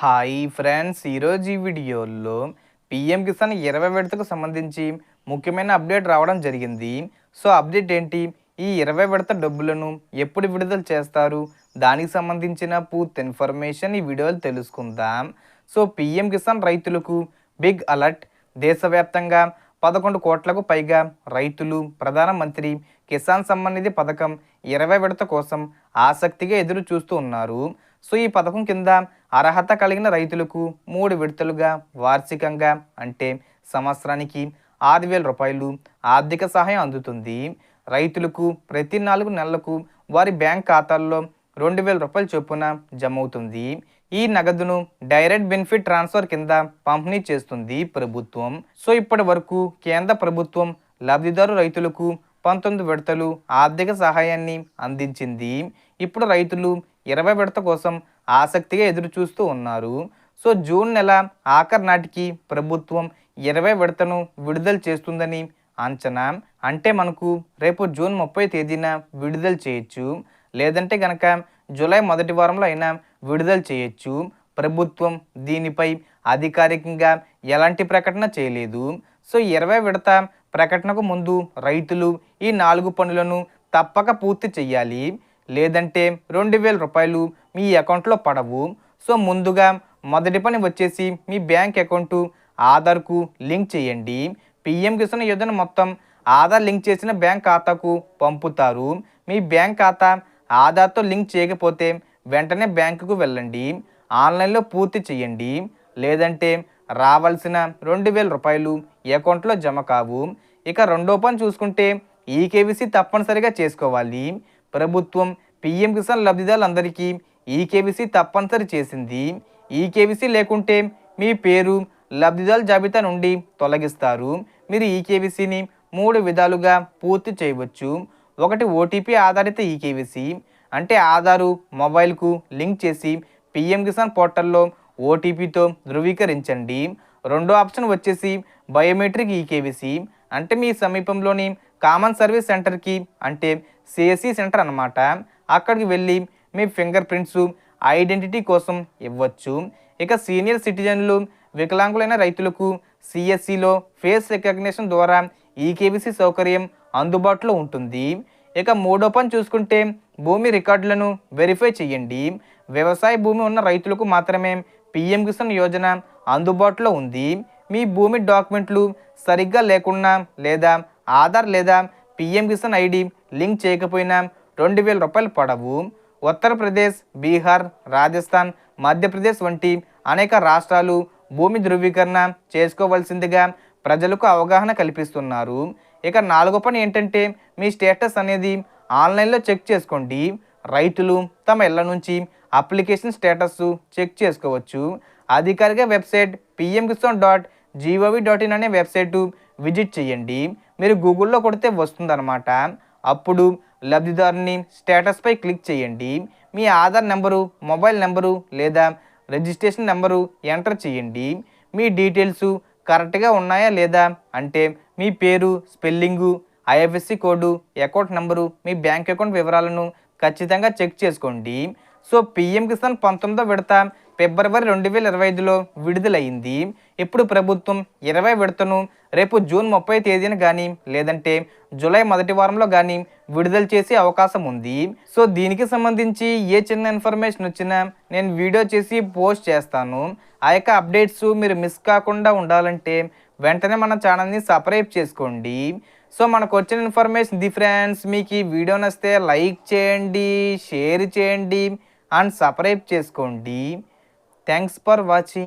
Hi friends, ఈరోజు ఈ వీడియోలో పీఎం కిసాన్ 20 విడతకు సంబంధించి ముఖ్యమైన అప్డేట్ రావడం జరిగింది. సో అప్డేట్ ఏంటి, ఈ 20 విడత డబ్బులను ఎప్పుడు విడుదల చేస్తారు, దానికి సంబంధించిన పూర్తి ఇన్ఫర్మేషన్ ఈ వీడియోలో తెలుసుకుందాం. సో పీఎం కిసాన్ రైతులకు బిగ్ అలర్ట్. దేశవ్యాప్తంగా 11 కోట్లకు పైగా రైతులు ప్రధానమంత్రి కిసాన్ సమ్మాన్ నిధి పథకం 20 విడత కోసం ఆసక్తిగా ఎదురు చూస్తూ ఉన్నారు. సో ఈ పథకం కింద అర్హత కలిగిన రైతులకు 3 విడతలుగా వార్షికంగా అంటే సంవత్సరానికి 6,000 రూపాయలు ఆర్థిక సహాయం అందుతుంది. రైతులకు ప్రతి 4 నెలలకు వారి బ్యాంక్ ఖాతాల్లో 2,000 రూపాయల చొప్పున జమ అవుతుంది. ఈ నగదును డైరెక్ట్ బెనిఫిట్ ట్రాన్స్ఫర్ కింద పంపిణీ చేస్తుంది ప్రభుత్వం. సో ఇప్పటి వరకు కేంద్ర ప్రభుత్వం లబ్ధిదారు రైతులకు 19 విడతలు ఆర్థిక సహాయాన్ని అందించింది. ఇప్పుడు రైతులు 20 విడత కోసం ఆసక్తిగా ఎదురు చూస్తూ ఉన్నారు. సో జూన్ నెల ఆఖరి నాటికి ప్రభుత్వం 20 విడతను విడుదల చేస్తుందని అంచనా. అంటే మనకు రేపు జూన్ 30 తేదీన విడుదల చేయొచ్చు, లేదంటే కనుక జూలై మొదటి వారంలో అయినా విడుదల చేయొచ్చు. ప్రభుత్వం దీనిపై అధికారికంగా ఎలాంటి ప్రకటన చేయలేదు. సో 20 విడత ప్రకటనకు ముందు రైతులు ఈ 4 పనులను తప్పక పూర్తి చేయాలి, లేదంటే 2,000 రూపాయలు మీ అకౌంట్లో పడవు. సో ముందుగా మొదటి పని వచ్చేసి మీ బ్యాంక్ అకౌంటు ఆధార్కు లింక్ చేయండి. పీఎం కిసాన్ యోజన మొత్తం ఆధార్ లింక్ చేసిన బ్యాంక్ ఖాతాకు పంపుతారు. మీ బ్యాంక్ ఖాతా ఆధార్తో లింక్ చేయకపోతే వెంటనే బ్యాంకుకు వెళ్ళండి, ఆన్లైన్లో పూర్తి చేయండి, లేదంటే రావాల్సిన 2,000 రూపాయలు అకౌంట్లో జమ కావు. ఇక రెండో పని చూసుకుంటే ఈకేవీసీ తప్పనిసరిగా చేసుకోవాలి. ప్రభుత్వం పీఎం కిసాన్ లబ్ధిదారులందరికీ ఈకేవీసీ తప్పనిసరి చేసింది. ఈకేవీసీ లేకుంటే మీ పేరు లబ్ధిదారుల జాబితా నుండి తొలగిస్తారు. మీరు ఈకేవీసీని 3 విధాలుగా పూర్తి చేయవచ్చు. ఒకటి ఓటీపీ ఆధారిత ఈకేవీసీ, అంటే ఆధారు మొబైల్కు లింక్ చేసి పీఎం కిసాన్ పోర్టల్లో ఓటీపీతో ధృవీకరించండి. రెండో ఆప్షన్ వచ్చేసి బయోమెట్రిక్ ఈకేవీసీ, అంటే మీ సమీపంలోని కామన్ సర్వీస్ సెంటర్కి, అంటే సిఎస్సి సెంటర్ అన్నమాట, అక్కడికి వెళ్ళి మీ ఫింగర్ ప్రింట్స్ ఐడెంటిటీ కోసం ఇవ్వచ్చు. ఇక సీనియర్ సిటిజన్లు వికలాంగులైన రైతులకు సిఎస్సిలో ఫేస్ రికగ్నిషన్ ద్వారా ఈకేవీసీ సౌకర్యం అందుబాటులో ఉంటుంది. ఇక మూడో పని చూసుకుంటే భూమి రికార్డులను వెరిఫై చేయండి. వ్యవసాయ భూమి ఉన్న రైతులకు మాత్రమే పీఎం కిసాన్ యోజన అందుబాటులో ఉంది. మీ భూమి డాక్యుమెంట్లు సరిగ్గా లేకున్నా, లేదా ఆధార్ లేదా పీఎం కిసాన్ ఐడి లింక్ చేయకపోయినా 2,000 రూపాయలు పడవు. ఉత్తరప్రదేశ్, బీహార్, రాజస్థాన్, మధ్యప్రదేశ్ వంటి అనేక రాష్ట్రాలు భూమి ధృవీకరణ చేసుకోవాల్సిందిగా ప్రజలకు అవగాహన కల్పిస్తున్నారు. ఇక నాలుగో పని ఏంటంటే మీ స్టేటస్ అనేది ఆన్లైన్లో చెక్ చేసుకోండి. రైతులు తమ ఇళ్ల నుంచి అప్లికేషన్ స్టేటస్ చెక్ చేసుకోవచ్చు. అధికారిక వెబ్సైట్ pmkisan.gov.in అనే వెబ్సైటు విజిట్ చేయండి. మీరు గూగుల్లో కొడితే వస్తుందన్నమాట. అప్పుడు లబ్ధిదారుని స్టేటస్పై క్లిక్ చేయండి. మీ ఆధార్ నెంబరు, మొబైల్ నెంబరు లేదా రిజిస్ట్రేషన్ నెంబరు ఎంటర్ చేయండి. మీ డీటెయిల్స్ కరెక్ట్గా ఉన్నాయా లేదా, అంటే మీ పేరు, spelling, IFSC code, account number, మీ బ్యాంక్ అకౌంట్ వివరాలను ఖచ్చితంగా చెక్ చేసుకోండి. సో పీఎం కిసాన్ 19వ విడత ఫిబ్రవరి 2025లో విడుదలైంది. ఇప్పుడు ప్రభుత్వం 20 విడతను రేపు జూన్ 30 తేదీన కానీ, లేదంటే జూలై మొదటి వారంలో కానీ విడుదల చేసే అవకాశం ఉంది. సో దీనికి సంబంధించి ఏ చిన్న ఇన్ఫర్మేషన్ వచ్చినా నేను వీడియో చేసి పోస్ట్ చేస్తాను. ఆ యొక్క అప్డేట్స్ మీరు మిస్ కాకుండా ఉండాలంటే వెంటనే మన ఛానల్ని సబ్స్క్రైబ్ చేసుకోండి. సో మనకు వచ్చిన ఇన్ఫర్మేషన్ ది ఫ్రెండ్స్. మీకు ఈ వీడియో నచ్చితే లైక్ చేయండి, షేర్ చేయండి అండ్ సబ్స్క్రైబ్ చేసుకోండి. Thanks for watching.